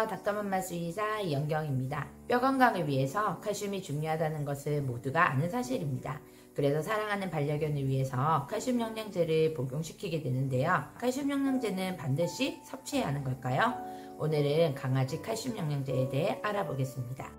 안녕하세요. 닥터맘마 수의사 이영경입니다. 뼈 건강을 위해서 칼슘이 중요하다는 것을 모두가 아는 사실입니다. 그래서 사랑하는 반려견을 위해서 칼슘 영양제를 복용시키게 되는데요. 칼슘 영양제는 반드시 섭취해야 하는 걸까요? 오늘은 강아지 칼슘 영양제에 대해 알아보겠습니다.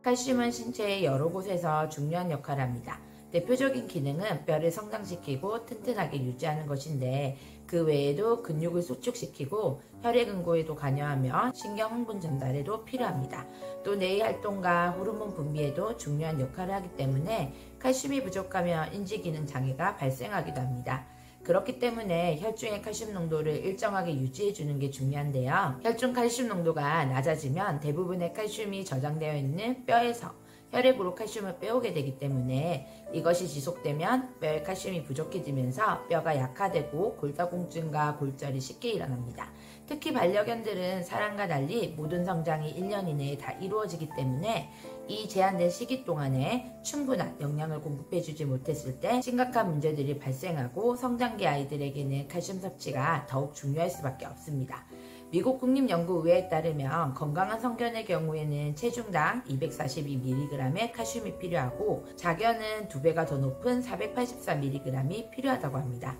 칼슘은 신체의 여러 곳에서 중요한 역할을 합니다. 대표적인 기능은 뼈를 성장시키고 튼튼하게 유지하는 것인데, 그 외에도 근육을 수축시키고 혈액 응고에도 관여하며 신경 흥분 전달에도 필요합니다. 또 뇌의 활동과 호르몬 분비에도 중요한 역할을 하기 때문에 칼슘이 부족하면 인지기능 장애가 발생하기도 합니다. 그렇기 때문에 혈중의 칼슘 농도를 일정하게 유지해주는 게 중요한데요. 혈중 칼슘 농도가 낮아지면 대부분의 칼슘이 저장되어 있는 뼈에서 혈액으로 칼슘을 빼오게 되기 때문에 이것이 지속되면 뼈에 칼슘이 부족해지면서 뼈가 약화되고 골다공증과 골절이 쉽게 일어납니다. 특히 반려견들은 사람과 달리 모든 성장이 1년 이내에 다 이루어지기 때문에 이 제한된 시기 동안에 충분한 영양을 공급해주지 못했을 때 심각한 문제들이 발생하고 성장기 아이들에게는 칼슘 섭취가 더욱 중요할 수밖에 없습니다. 미국 국립연구의회에 따르면 건강한 성견의 경우에는 체중당 242mg의 칼슘이 필요하고 자견은 2배가 더 높은 484mg이 필요하다고 합니다.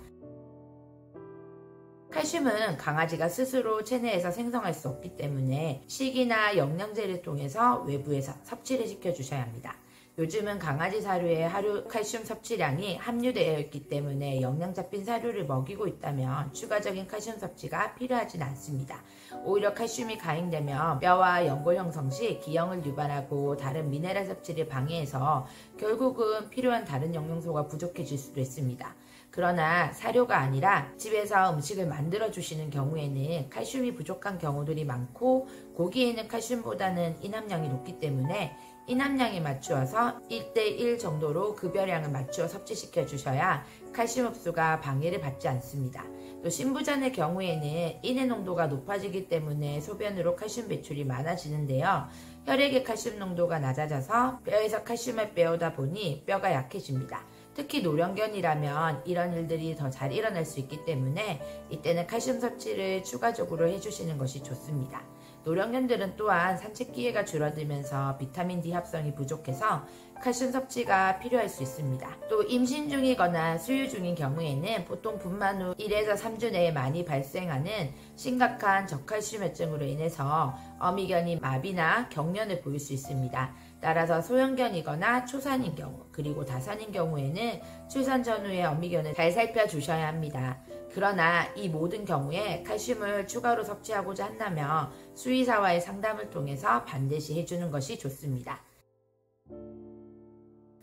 칼슘은 강아지가 스스로 체내에서 생성할 수 없기 때문에 식이나 영양제를 통해서 외부에서 섭취를 시켜주셔야 합니다. 요즘은 강아지 사료에 하루 칼슘 섭취량이 함유되어 있기 때문에 영양 잡힌 사료를 먹이고 있다면 추가적인 칼슘 섭취가 필요하진 않습니다. 오히려 칼슘이 가행되면 뼈와 연골 형성 시 기형을 유발하고 다른 미네랄 섭취를 방해해서 결국은 필요한 다른 영양소가 부족해질 수도 있습니다. 그러나 사료가 아니라 집에서 음식을 만들어 주시는 경우에는 칼슘이 부족한 경우들이 많고, 고기에는 칼슘보다는 이함량이 높기 때문에 이함량에 맞추어서 1:1 정도로 급여량을 맞추어 섭취시켜 주셔야 칼슘 흡수가 방해를 받지 않습니다. 또 신부전의 경우에는 인의 농도가 높아지기 때문에 소변으로 칼슘 배출이 많아지는데요. 혈액의 칼슘 농도가 낮아져서 뼈에서 칼슘을 빼오다 보니 뼈가 약해집니다. 특히 노령견이라면 이런 일들이 더 잘 일어날 수 있기 때문에 이때는 칼슘 섭취를 추가적으로 해주시는 것이 좋습니다. 노령견들은 또한 산책 기회가 줄어들면서 비타민 D 합성이 부족해서 칼슘 섭취가 필요할 수 있습니다. 또 임신 중이거나 수유 중인 경우에는 보통 분만 후 1에서 3주 내에 많이 발생하는 심각한 저칼슘혈증으로 인해서 어미견이 마비나 경련을 보일 수 있습니다. 따라서 소형견이거나 초산인 경우, 그리고 다산인 경우에는 출산 전후에 어미견을 잘 살펴주셔야 합니다. 그러나 이 모든 경우에 칼슘을 추가로 섭취하고자 한다면 수의사와의 상담을 통해서 반드시 해주는 것이 좋습니다.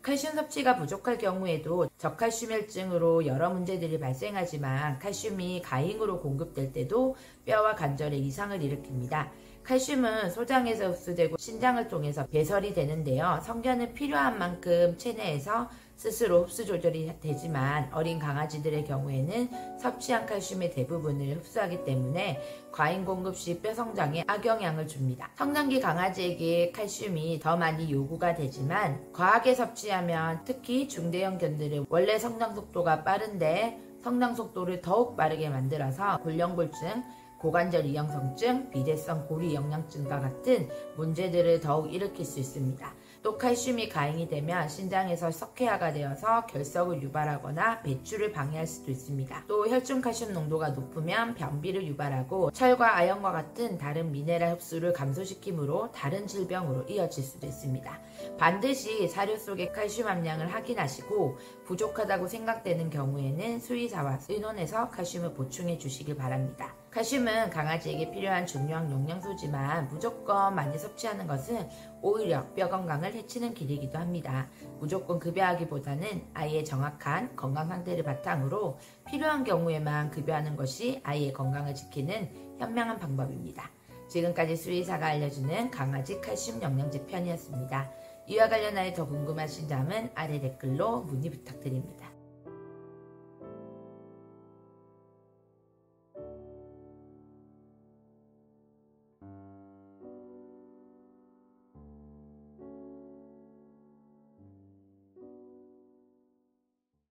칼슘 섭취가 부족할 경우에도 저칼슘혈증으로 여러 문제들이 발생하지만 칼슘이 가행으로 공급될 때도 뼈와 관절에 이상을 일으킵니다. 칼슘은 소장에서 흡수되고 신장을 통해서 배설이 되는데요. 성견은 필요한 만큼 체내에서 스스로 흡수 조절이 되지만 어린 강아지들의 경우에는 섭취한 칼슘의 대부분을 흡수하기 때문에 과잉 공급 시 뼈 성장에 악영향을 줍니다. 성장기 강아지에게 칼슘이 더 많이 요구가 되지만 과하게 섭취하면 특히 중대형 견들은 원래 성장 속도가 빠른데 성장 속도를 더욱 빠르게 만들어서 골령골증, 고관절 이형성증, 비대성 고리 영양증과 같은 문제들을 더욱 일으킬 수 있습니다. 또 칼슘이 가행이 되면 신장에서 석회화가 되어서 결석을 유발하거나 배출을 방해할 수도 있습니다. 또 혈중 칼슘 농도가 높으면 변비를 유발하고 철과 아연과 같은 다른 미네랄 흡수를 감소시키므로 다른 질병으로 이어질 수도 있습니다. 반드시 사료 속의 칼슘 함량을 확인하시고 부족하다고 생각되는 경우에는 수의사와 의논해서 칼슘을 보충해 주시길 바랍니다. 칼슘은 강아지에게 필요한 중요한 영양소지만 무조건 많이 섭취하는 것은 오히려 뼈 건강을 해치는 길이기도 합니다. 무조건 급여하기보다는 아이의 정확한 건강 상태를 바탕으로 필요한 경우에만 급여하는 것이 아이의 건강을 지키는 현명한 방법입니다. 지금까지 수의사가 알려주는 강아지 칼슘 영양제 편이었습니다. 이와 관련하여 더 궁금하신 점은 아래 댓글로 문의 부탁드립니다.